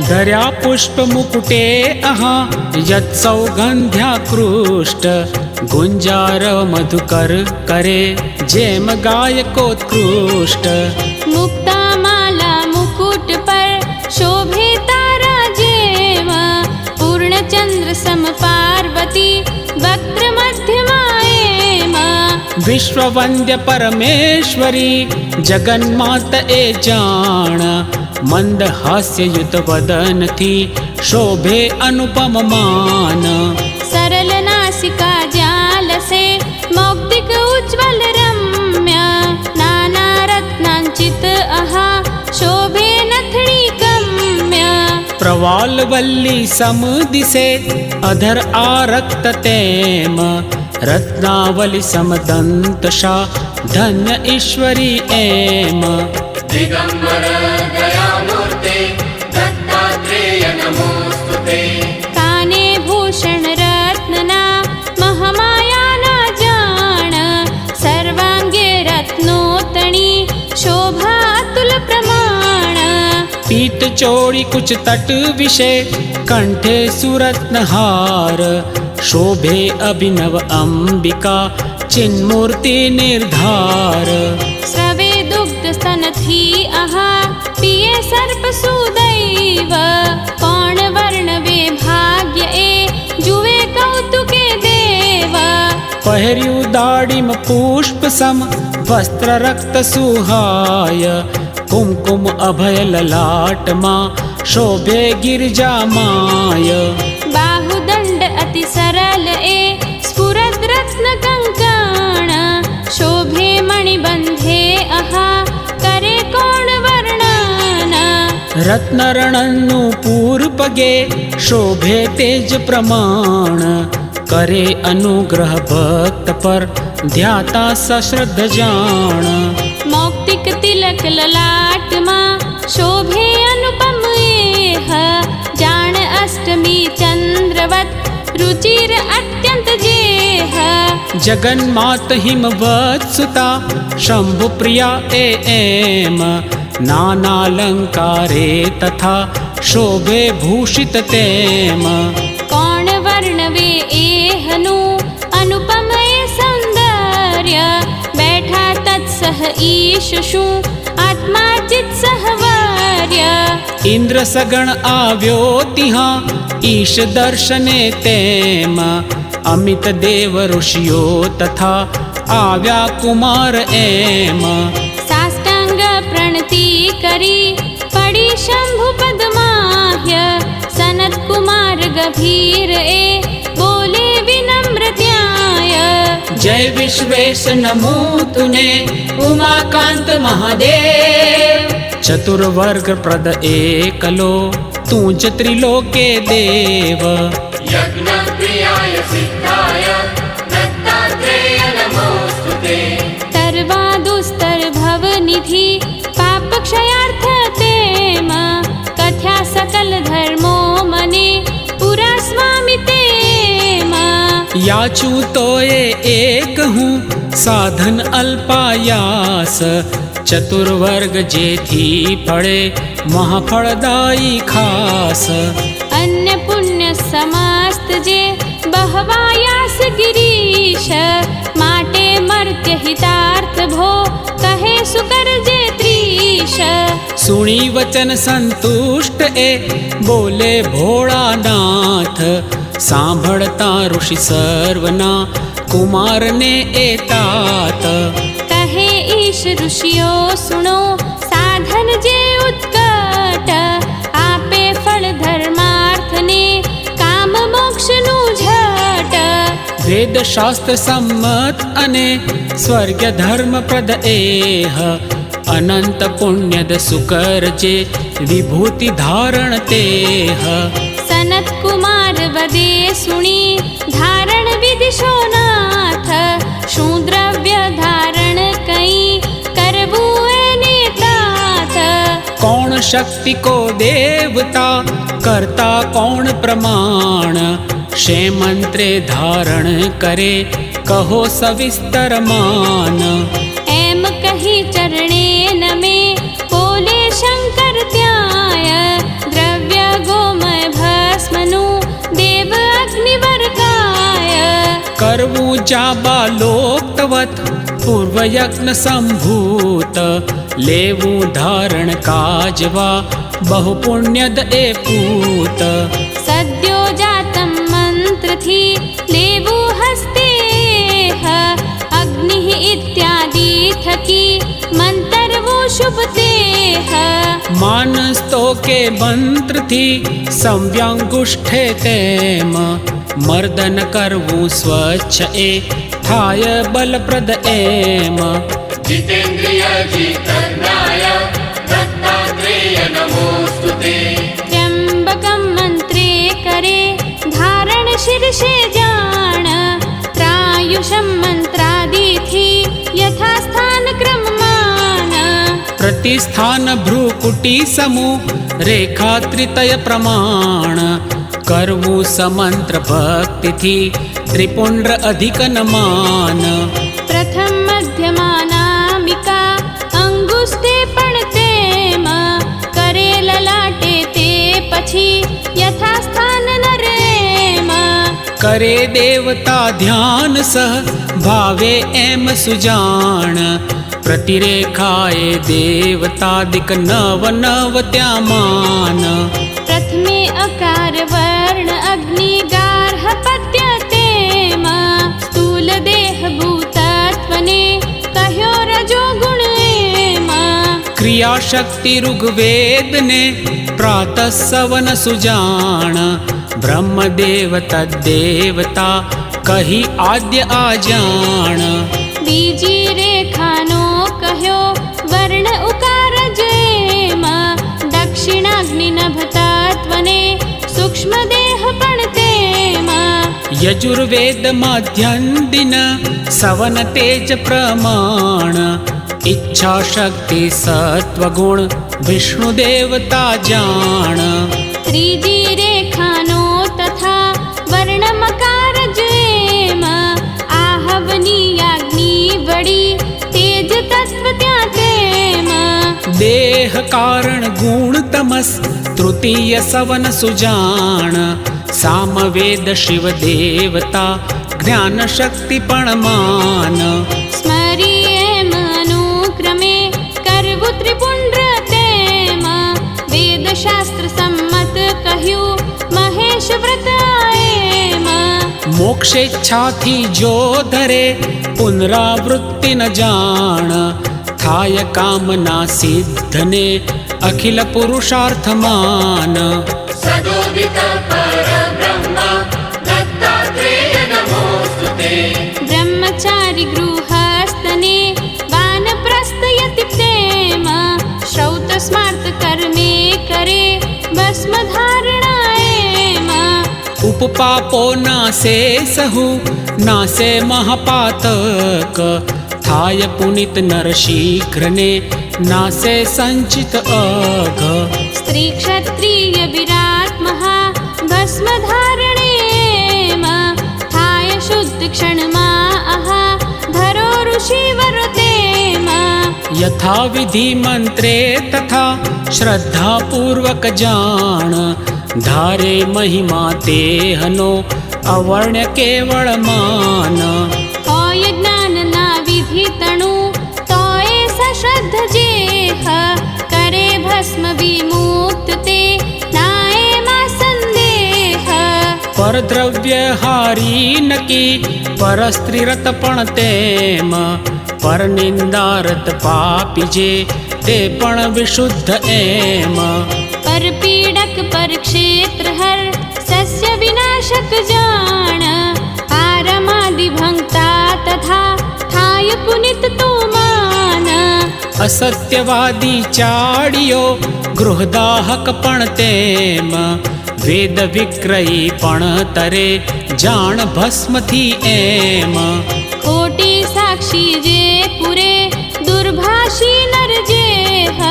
धर्या पुष्प मुकुटे अहा यत् सौगंध्याकृष्ट गुंजार मधुकर करे जेम गायकोत्कृष्ट मुक्ता माला मुकुट पर शोभे तारा जेम पूर्ण चंद्र सम पार्वती वक्त्र मध्यमाएम विश्ववंद्य परमेश्वरी जगन्मात ए जान मंद हास्य युत वदन थी शोभे अनुपम मान सरल नासिका जाल से मौक्तिक उज्ज्वल रम्य नाना रत्नांचित अहा शोभे नथड़ी कम्य प्रवाल वल्ली सम दिसे अधर आरक्त तेम रत्नावली समदंतशा धन्य ईश्वरी एम दिगंबर दयामूर्ते दत्तात्रेय नमोस्तुते काने भूषण रत्नना महमाया ना जान सर्वांगे रत्नोतणी शोभा अतुल प्रमाण पीत चोरी कुछ तट विषे कंठे सुरत्नहार शोभे अभिनव अंबिका चिन्मूर्ति निर्धार स्रवे दुग्ध स्तन थी अहा पिए सर्प सुदैव कौन वर्ण वे भाग्य ए जुवे कौतुके देव पहर्यु दाड़िम पुष्प सम वस्त्र रक्त सुहाय कुमकुम अभय ललाट मां शोभे गिरजा माय बाहुदंड अति सरल ए स्फुरद रत्न कंकण शोभे मणिबंधे अहा करे कौन वर्णन रत्न रणन्नु पूर्पगे शोभे तेज प्रमाण करे अनुग्रह भक्त पर ध्याता सश्रद्ध जान मौक्तिक तिलक ललाट मां शोभे अनुपम एह जान अष्टमी चंद्रवत रुचिर अत्यंत जेह जगन्मात हिमवत्सुता शंभु प्रिया एम नानालंकारे तथा शोभे भूषित तेम कौन वर्ण वे एहनु अनुपम ए सौंदर्य बैठा तत्सह ईशु आत्मा चित सहवर्य इंद्र सगण आव्यो तिहा ईश दर्शने तेम अमित देव ऋषियो तथा आव्या कुमार एम साष्टांग प्रणति करी पड़ी शंभु पदमाह्य सनत कुमार गभीर ए बोले विनम्र त्याय जय विश्वेश नमो तुने उमाकांत महादेव चतुर्वर्ग प्रद एकलो तूज त्रिलोके देव यज्ञ प्रियाय सिद्धाय दत्तात्रेय नमोस्तुते सर्वा दुस्तर भव निधि पाप क्षयार्थ तेम कथ्या सकल धर्मो मने पुरा स्वामी तेम याचू तो ये एक हूँ साधन अल्पायास चतुर्वर्ग जेथी फड़े महाफलदायी खास अन्य पुण्य समस्त जे बहवायास गिरीश माटे मर्त्य हितार्थ भो कहे सुकर जे त्रीश। सुणी वचन संतुष्ट ए बोले भोळानाथ, सांभळता ऋषि सर्वना कुमार ने एतात। कहे ईश ऋषियो सुनो साधन जे उत्कट, आपे फल धर्मार्थ ने काम मोक्ष नु झट। वेद शास्त्र सम्मत अने स्वर्ग धर्म प्रद एह, अनंत पुण्यद सुकर जे विभूति धारण तेह। सनत कुमार वदे सुनी धारण विदिशो नाथ, शू द्रव्य धारण कई करवू एने तात। कौन शक्ति को देवता करता कौन प्रमाण, शे मंत्रे धारण करे कहो सविस्तर मान। एम कही चरणे नमे बोले शंकर त्याय, द्रव्य गोमय भस्मनु देव अग्निवर काय। करवू जाबा लोकवत पूर्व यज्ञ संभूत, लेवू धारण काजवा बहु पुण्यद ए पूत। सद्यो जातम मंत्र थी लेवू हस्ते, अग्नि इत्यादि थकी मंत्र वो शुभ तेह। मानस तो के मंत्र थी संव्यांगुष्ठे तेम, मर्दन करवू स्वच्छ ए थाय बलप्रद एम। जितेन्द्रिय जितज्ञाय दत्तात्रेय नमोस्तुते। त्र्यंबकम मंत्रे करे धारण शीर्षे जान, त्रायुषम मंत्रादि थी यथा स्थान क्रम मान। प्रतिस्थान भ्रुकुटी समूह रेखा त्रितय प्रमाण, करवू समंत्र भक्ति थी त्रिपुंड्र अधिक न मान। प्रथम मध्यमानामिका अंगुष्ठे पणतेम, करे ललाटे ते पछी यथा स्थान नरेम। करे देवता ध्यान सह भावे एम सुजान, प्रतिरेखाए देवता दिक नव नव त्या मान। प्रथमे अकार वर्ण अग्नि गार्ह पद्यतेम, स्थूल देह भूतत्वने कह्यो रजो गुण एम। क्रिया शक्ति ऋग्वेद ने प्रातः सवन सुजान, ब्रह्मदेव तद्देवता कही आद्य आजान। बीजी रेखानो कह्यो वर्ण उकार जेम, दक्षिणाग्नि नभतत्वने सूक्ष्म देह पणतेम। यजुर्वेद माध्यम दिन सवन तेज प्रमाण, इच्छा शक्ति सत्व गुण विष्णु देवता जान। त्रिजी रेखानो तथा वर्णमकार जेम, आहवनीयाग्नि बड़ी तेज तत्व त्यातेम। देह कारण गुण तमस तृतीय सवन सुजान, सामवेद शिव देवता ज्ञान शक्ति पणमान। स्मरियेम अनुक्रमे करवु त्रिपुंड्र तेम, वेद शास्त्र सम्मत कह्यु महेश व्रत आएम। मोक्षेच्छा थी जो धरे पुनरावृत्ति न जान, थाय कामना सिद्धने अखिल पुरुषार्थ मान। सदोदित परब्रह्म दत्तात्रेय नमोस्तुते। ब्रह्मचारि गृहस्थने वानप्रस्थ यति प्रेम, श्रौत स्मार्त कर्मे करे भस्म धारणाएम। उपपापो नासे सहु नासे महापातक, थाय पुनित नर शीघ्र ने नासे संचित अघ। स्त्री क्षत्रिय विराट महा भस्म धारणेम, थाय शुद्ध क्षण मा अहा धरो ऋषि वरतेम। यथा विधि मंत्रे तथा श्रद्धा पूर्वक जान, धारे महिमा तेहनो अवर्ण्य केवल मान। होय ज्ञान ना तणु तोय सश्रद्ध जेह करे भस्म विमुक्त ते नाए मा संदेह परद्रव्य हारी नकी परस्त्रीरत पण तेम पर निंदारत पापी जे ते पण विशुद्ध एम पर पीडक पर क्षेत्र हर सस्य विनाशक जान आरमादि भंगता तथा थाय पुनित तो मान असत्यवादी चाडियो गृहदाहक पण तेम वेद विक्रयी पण तरे जान भस्म थी एम खोटी साक्षी जे पुरे दुर्भाषी नर जेह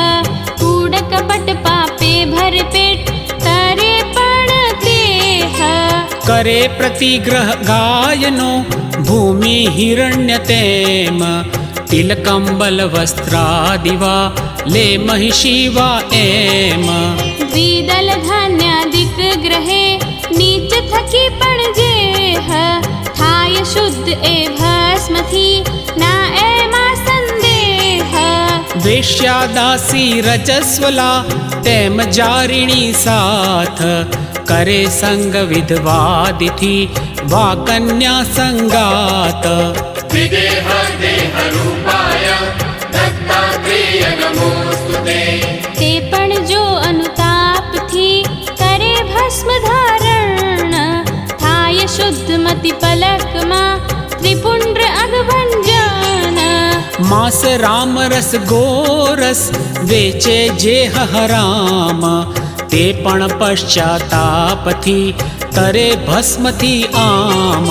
कूड़ कपट पापे भर पेट तरे पण तेह करे प्रतिग्रह गायनो भूमि हिरण्यतेम तिलकंबल वस्त्रादिवा ले महिषीवा एम द्विदल धान्यादिक ग्रहे नीच थकी पण जेह थाय शुद्ध ए भस्म थी ना एमा संदेह वेश्यादासी रजस्वला तेम जारिणी साथ करे संग विधवादिथि वा कन्या संगात विदेह देह रूपाय दत्तात्रेय नमोस्तुते ते पण जो अनुताप थी करे भस्म धारण थाय शुद्ध मति पलक मा त्रिपुंड्र अगभंजन मास राम रस गोरस वेचे जेह हराम ते पण पश्चातापथी तरे भस्म थी आम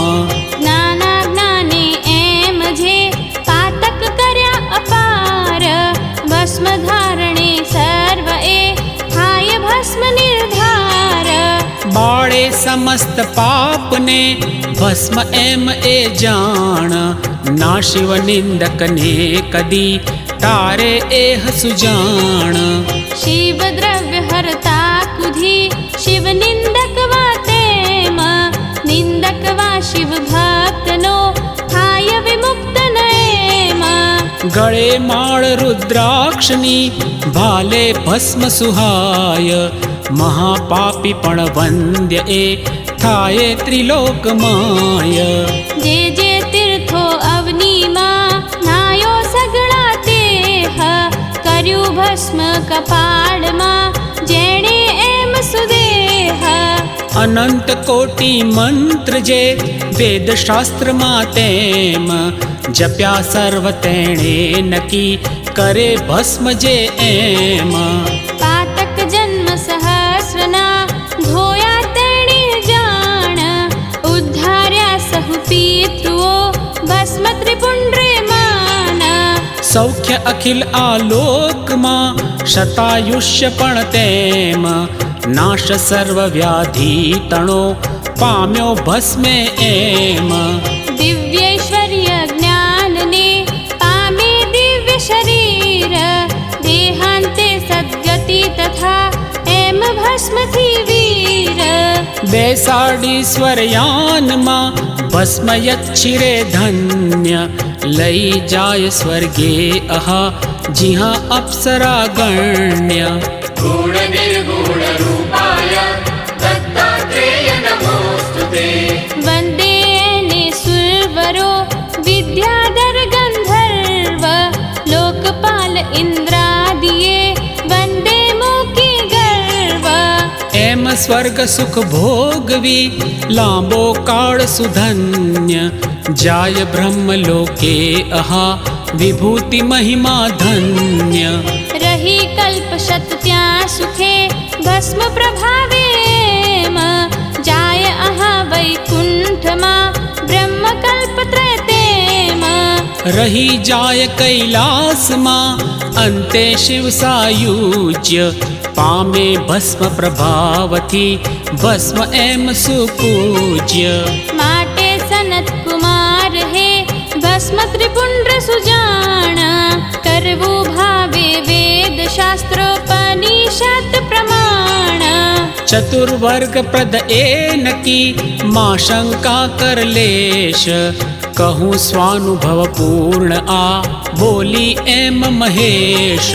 नाना ज्ञाने एम जे पातक कर्या अपार भस्म धारणे सर्व ए थाय भस्म निर्धार बाळे समस्त पाप ने भस्म एम ए जान ना शिव निंदक ने कदी तारे एह सुजान शिव द्रव्य हरता कुधी शिव निंदक वा तेम निंदक वा शिव भक्त नो थाय विमुक्त नएम गळे माळ रुद्राक्षनी भाले भस्म सुहाय महापापी पण वंद्य ए थाये त्रिलोकमाय जे जे तीर्थो अवनी मा नायो सगळा तेह कर्यु भस्म कपाळ मा जेणे एम सुदेह अनंत कोटि मंत्र जे वेद शास्त्र मातेम जप्या सर्व तेणे नकी करे भस्म जे एम पातक जन्म सहस्रना धोया तेणे जान उद्धार्या सहु पितृओ भस्म त्रिपुंड्रे मान सौख्य अखिल आलोक मा शतायुष्य पण तेम नाश सर्व व्याधि तणो पाम्यो भस्मे एम दिव्यैश्वर्य ज्ञान ने पामे दिव्य शरीर देहांते सद्गति तथा एम भस्म थी वीर बेसाडीश्वरयान मा भस्म यच्छिरे धन्य लई जाय स्वर्गे अहा जिहा अप्सरा गण्य गुण निर्गुण रूपाय दत्तात्रेय नमोस्तुते वंदे ने सुरवरो विद्याधर गंधर्व लोकपाल इंद्रादिये वंदे मुखी गर्व एम स्वर्ग सुख भोगवी लांबो काळ सुधन्य जाय ब्रह्म लोके अहा विभूति महिमा धन्य रही कल्प शतत्या सुखे भस्म प्रभावेम जाय अहा वैकुंठ मा ब्रह्म कल्प त्रयतेम रही जाय कैलास मा अंते शिव सायुज्य पामे भस्म प्रभावथी भस्म एम सुपूज्य माटे सनत कुमार हे भस्म त्रिपुंड्र सुजान करवु भावे वेद शास्त्रोपनिषद प्रमाण चतुर्वर्ग प्रद ए नकी मां शंका कर लेश કહું સ્વાનુભવ પૂર્ણ આ બોલી એમ મહેશ.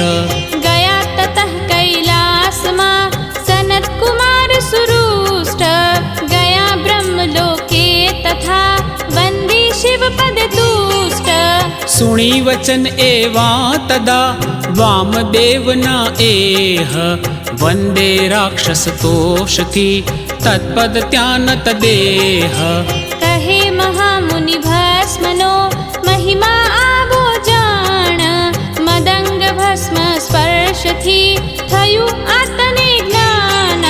ગયા તતઃ કૈલાસમાં સનત કુમાર સુરુષ્ટ. ગયા બ્રહ્મલોકે તથા વંદી શિવ પદ તુષ્ટ. સુણી વચન એવા તદા વામદેવના એહ. વંદે રાક્ષસ તોષથી તત્પદ ત્યાનત દેહ. કહે મહામુનિ ભસ્મનો મહિમા આવો જાણ. મદંગ ભસ્મ સ્પર્શથી થયું આતને જ્ઞાન.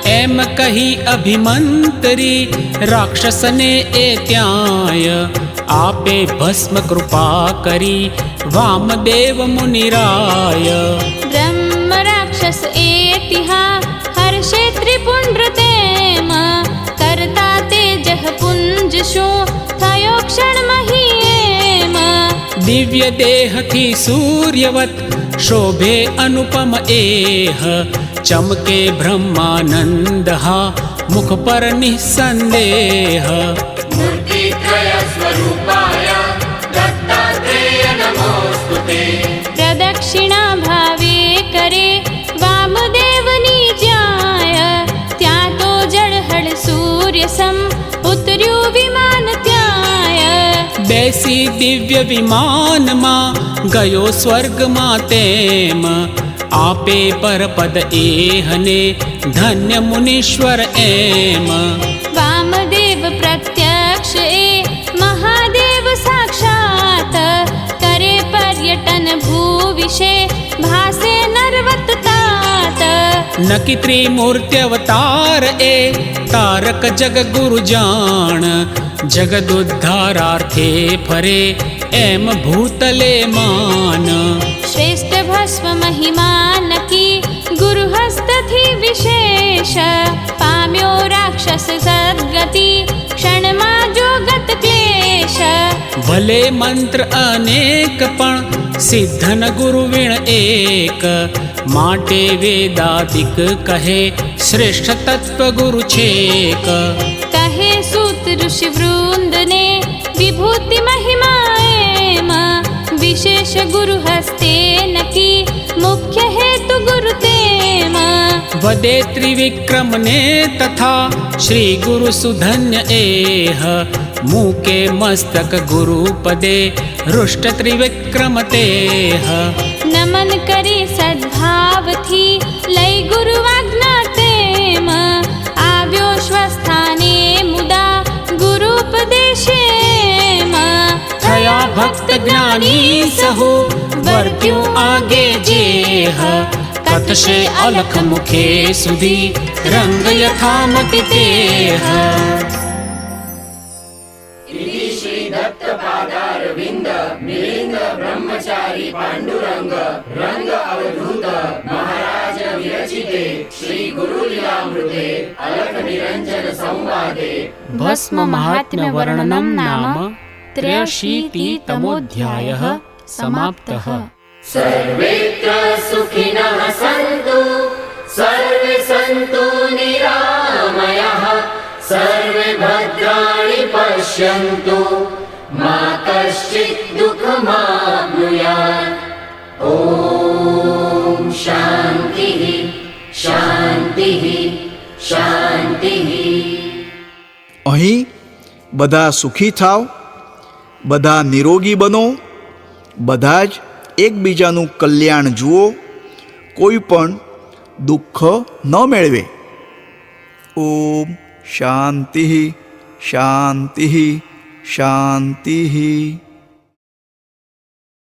એમ કહી અભિમંતરી રાક્ષસને એ ત્યાંય. આપે ભસ્મ કૃપા કરી વામદેવ મુનિરાય. બ્રહ્મ રાક્ષસ એતિહા હર્ષે ત્રિપુંડ્ર તેમ. કરતા તેજઃ પુંજ શું થયો ક્ષણ મહી એમ. દિવ્ય દેહથી સૂર્યવત શોભે અનુપમ એહ. ચમકે બ્રહ્માનંદ હા મુખ પર નિસંદેહ. મૂર્તિત્રય સ્વરૂપાય દત્તાત્રેય નમોસ્તુતે. પ્રદક્ષિણા ભાવે કરે વામદેવની જાય. ત્યાં તો જળહળ સૂર્ય સમ ઉતર્યું વિમાન ત્યાંય. બેસી દિવ્ય વિમાનમાં ગયો સ્વર્ગમાં તેમ. આપે પરપદ એહને ધન્ય મુનીશ્વર એમ. વામદેવ પ્રત્યક્ષ એ મહાદેવ સાક્ષાત. કરે પર્યટન ભૂ વિશે ભાસે નરવત તાત. નકી ત્રિમૂર્ત્યવતાર એ તારક જગ ગુરુ જાણ. જગદુદ્ધારાર્થે ફરે એમ ભૂતલે માન. શ્રેષ્ઠ ભસ્મ મહિમા નકી ગુરુહસ્તથી વિશેષ. પામ્યો રાક્ષસ સદગતિ ક્ષણમાં જોગત ક્લેશ. ભલે મંત્ર અનેક પણ સિદ્ધન ગુરુ વિણ એક. માટે વેદાદિક કહે શ્રેષ્ઠ તત્વ ગુરુ છેક. કહે સૂત ઋષિ વૃંદને વિભૂતિ મહિમા એમ. વિશેષ ગુરુ હસ્તે નકી મુખ્ય હેતુ ગુરુ તેમ. વદે ત્રિવિક્રમને તથા શ્રી ગુરુ સુધન્ય એહ. મૂકે મસ્તક ગુરુ પદે હૃષ્ટ ત્રિવિક્રમ તેહ. નમન કરી સદ્ભાવથી લઈ ગુરુ આજ્ઞા તેમ. આવ્યો સ્વસ્થાને મુદા ગુરુ ઉપદેશે એમ. થયા ભક્ત જ્ઞાની સહુ વર્ત્યું આગે જેહ. કથશે અલખ મુખે સુધી રંગ યથામતિ તેહ. ઇતિ શ્રી દત્ત પાદારવિંદ મિલિંદ બ્રહ્મચારી પાંડુરંગ રંગ અવધૂત મહારાજ વિરચિતે શ્રી ગુરુ લીલામૃતે અલખ નિરંજન સંવાદે ભસ્મ મહાત્મ્ય વર્ણનમ નામ 83તમોऽધ્યાયः સમાપ્તઃ. સર્વેત્ર સુખિનઃ સંતુ સર્વે સંતુ નિરામયઃ સર્વે ભદ્રાણિ પશ્યन्तु મા કશ્ચિत् દુઃખમાપ્નુયાत्. ઓમ શાંતિઃ શાંતિઃ શાંતિઃ. અહીં બધા સુખી થાવ, બધા નિરોગી બનો, બધા જ એકબીજાનું કલ્યાણ જુઓ, કોઈ પણ દુઃખ ન મેળવે. ઓમ શાંતિ શાંતિ શાંતિ.